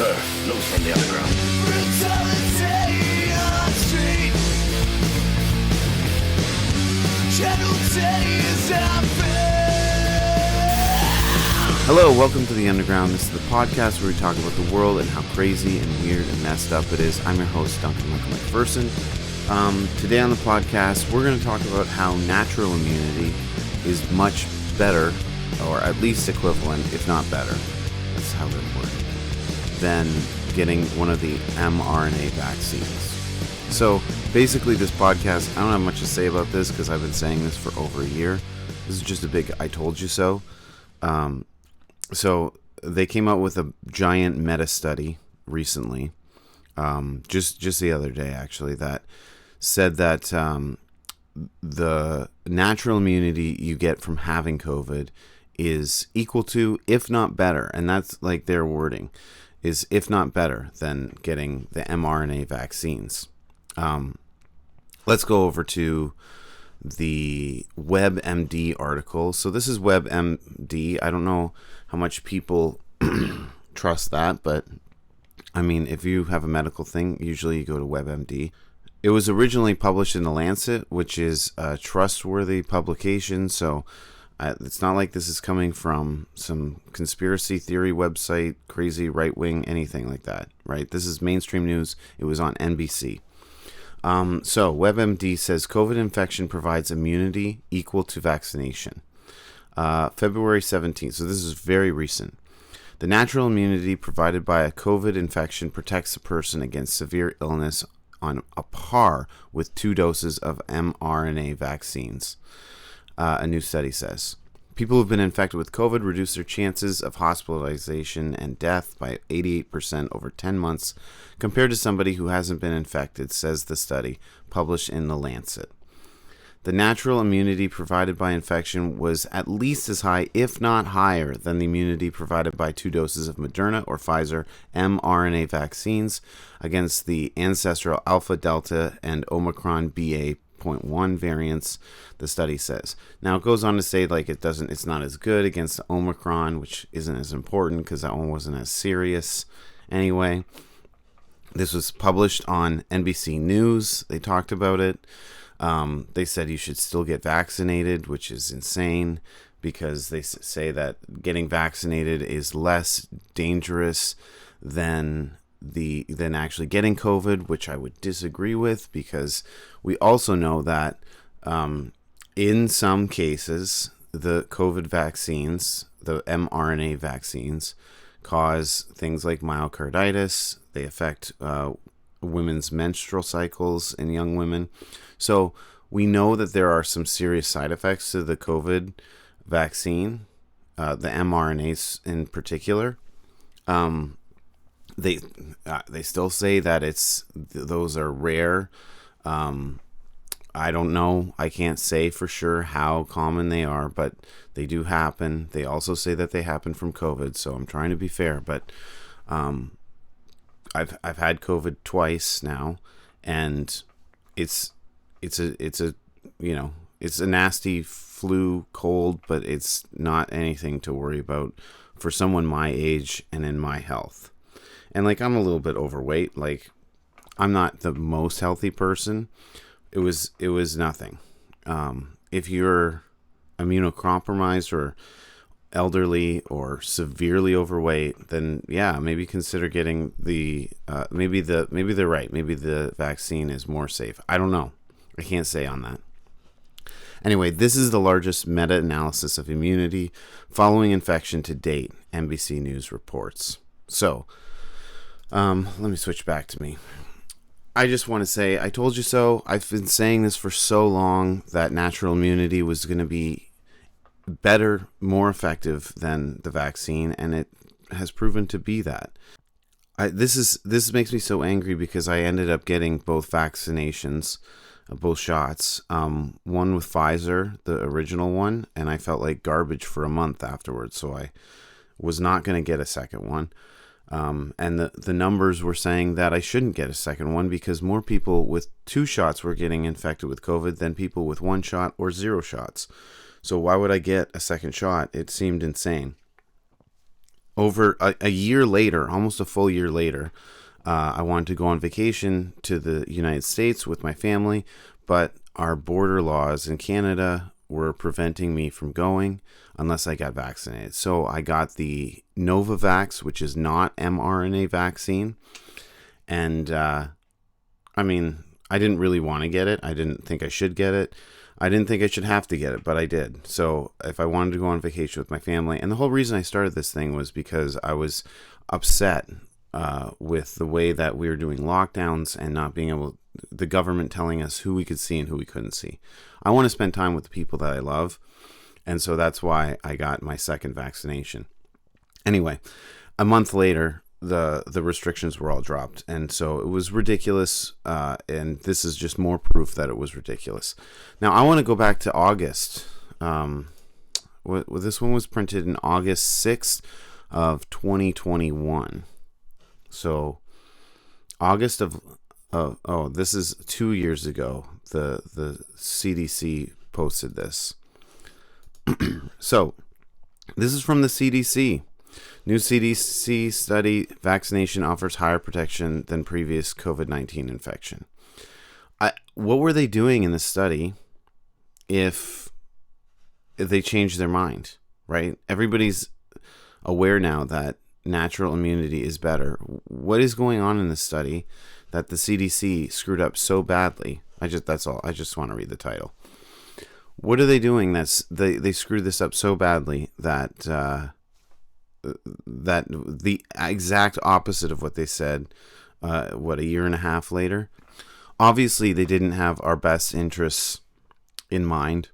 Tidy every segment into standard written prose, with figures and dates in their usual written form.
sir. News from the underground. Brutality on street. Casualty is Hello, welcome to The Underground. This is the podcast where we talk about the world and how crazy and weird and messed up it is. I'm your host, Duncan Michael McPherson. Today on the podcast, we're going to talk about how natural immunity is much better, or at least equivalent, if not better, that's how they're wording it, than getting one of the mRNA vaccines. So basically this podcast, I don't have much to say about this because I've been saying this for over a year. This is just a big I told you so. So they came out with a giant meta study recently, just the other day actually, that said that the natural immunity you get from having COVID is equal to, if not better, and that's like their wording, is if not better than getting the mRNA vaccines. Let's go over to the WebMD article. So this is WebMD. I don't know how much people trust that, but I mean, if you have a medical thing, usually you go to WebMD. It was originally published in The Lancet, which is a trustworthy publication, so it's not like this is coming from some conspiracy theory website, crazy right-wing, anything like that, right? This is mainstream news. It was on NBC. So WebMD says COVID infection provides immunity equal to vaccination. February 17th, so this is very recent. The natural immunity provided by a COVID infection protects a person against severe illness on a par with 2 doses of mRNA vaccines, a new study says. People who've been infected with COVID reduce their chances of hospitalization and death by 88% over 10 months compared to somebody who hasn't been infected, says the study, published in The Lancet. The natural immunity provided by infection was at least as high, if not higher, than the immunity provided by 2 doses of Moderna or Pfizer mRNA vaccines against the ancestral Alpha, Delta, and Omicron BA.1 variants, the study says. Now it goes on to say like it's not as good against the Omicron, which isn't as important because that one wasn't as serious anyway. This was published on NBC News. They talked about it. They said you should still get vaccinated, which is insane because they say that getting vaccinated is less dangerous than actually getting COVID, which I would disagree with because we also know that in some cases the COVID vaccines, the mRNA vaccines, cause things like myocarditis. They affect women's menstrual cycles in young women. So we know that there are some serious side effects to the COVID vaccine, the mRNAs in particular. They still say that those are rare. I don't know. I can't say for sure how common they are, but they do happen. They also say that they happen from COVID. So I'm trying to be fair, but I've had COVID twice now, and it's a nasty flu cold, but it's not anything to worry about for someone my age and in my health. And like, I'm a little bit overweight. Like, I'm not the most healthy person. It was nothing. If you're immunocompromised or elderly or severely overweight, then yeah, maybe consider getting maybe they're right. Maybe the vaccine is more safe. I don't know. I can't say on that. Anyway, this is the largest meta-analysis of immunity following infection to date, NBC News reports. So, let me switch back to me. I just want to say, I told you so. I've been saying this for so long that natural immunity was going to be better, more effective than the vaccine, and it has proven to be that. This makes me so angry because I ended up getting both vaccinations, both shots. One with Pfizer, the original one, and I felt like garbage for a month afterwards, so I was not going to get a second one. And the numbers were saying that I shouldn't get a second one because more people with 2 shots were getting infected with COVID than people with 1 shot or 0 shots. So why would I get a second shot? It seemed insane. over a year later, almost a full year later, I wanted to go on vacation to the United States with my family, but our border laws in Canada were preventing me from going unless I got vaccinated. So I got the Novavax, which is not mRNA vaccine. And I didn't really want to get it. I didn't think I should get it. I didn't think I should have to get it, but I did. So if I wanted to go on vacation with my family, and the whole reason I started this thing was because I was upset with the way that we were doing lockdowns and not being able, the government telling us who we could see and who we couldn't see. I want to spend time with the people that I love, and so that's why I got my second vaccination. Anyway, a month later, the restrictions were all dropped, and so it was ridiculous, and this is just more proof that it was ridiculous. Now, I want to go back to August. This one was printed in August 6th of 2021. So August of this is 2 years ago. The CDC posted this. So this is from the CDC. New CDC study: vaccination offers higher protection than previous COVID-19 infection. What were they doing in this study if they changed their mind, right? Everybody's aware now that natural immunity is better. What is going on in this study that the CDC screwed up so badly? That's all. I just want to read the title. What are they doing they screwed this up so badly that that the exact opposite of what they said a year and a half later? Obviously they didn't have our best interests in mind,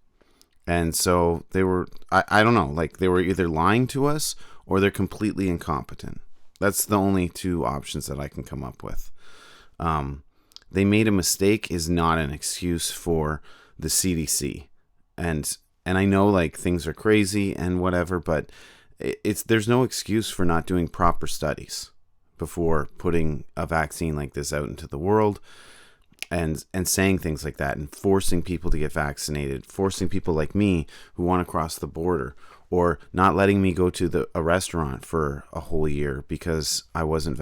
and so they were, I don't know, like they were either lying to us or they're completely incompetent. That's the only two options that I can come up with. They made a mistake is not an excuse for the CDC. And I know like things are crazy and whatever, but there's no excuse for not doing proper studies before putting a vaccine like this out into the world and saying things like that and forcing people to get vaccinated, forcing people like me who want to cross the border, or not letting me go to a restaurant for a whole year because I wasn't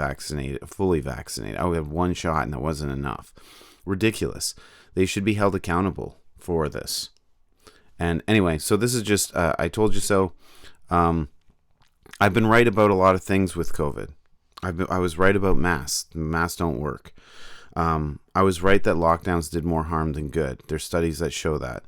fully vaccinated. I had one shot and that wasn't enough. Ridiculous. They should be held accountable for this. And anyway, so this is just, I told you so. I've been right about a lot of things with COVID. I was right about masks. Masks don't work. I was right that lockdowns did more harm than good. There's studies that show that.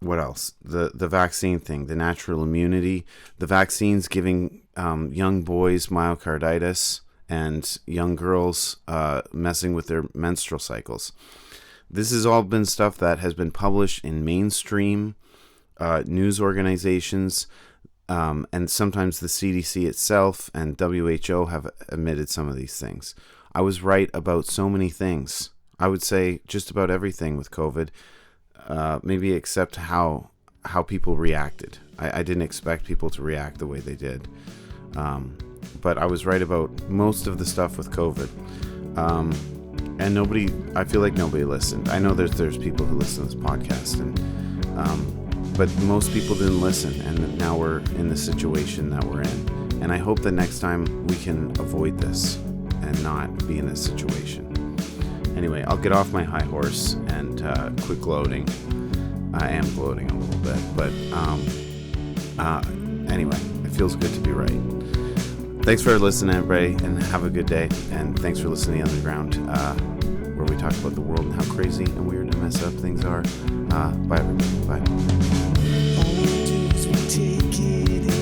What else? The vaccine thing, the natural immunity, the vaccines giving young boys myocarditis and young girls messing with their menstrual cycles. This has all been stuff that has been published in mainstream news organizations, and sometimes the CDC itself and WHO have admitted some of these things. I was right about so many things. I would say just about everything with COVID, maybe except how people reacted. I didn't expect people to react the way they did. But I was right about most of the stuff with COVID. And I feel like nobody listened. I know there's people who listen to this podcast, but most people didn't listen, and now we're in the situation that we're in. And I hope that next time we can avoid this and not be in this situation. Anyway, I'll get off my high horse and quit gloating. I am gloating a little bit, but anyway, it feels good to be right. Thanks for listening, everybody, and have a good day. And thanks for listening to The Underground, where we talk about the world and how crazy and weird and messed up things are. Bye, everybody. Bye. All we do is we take it in.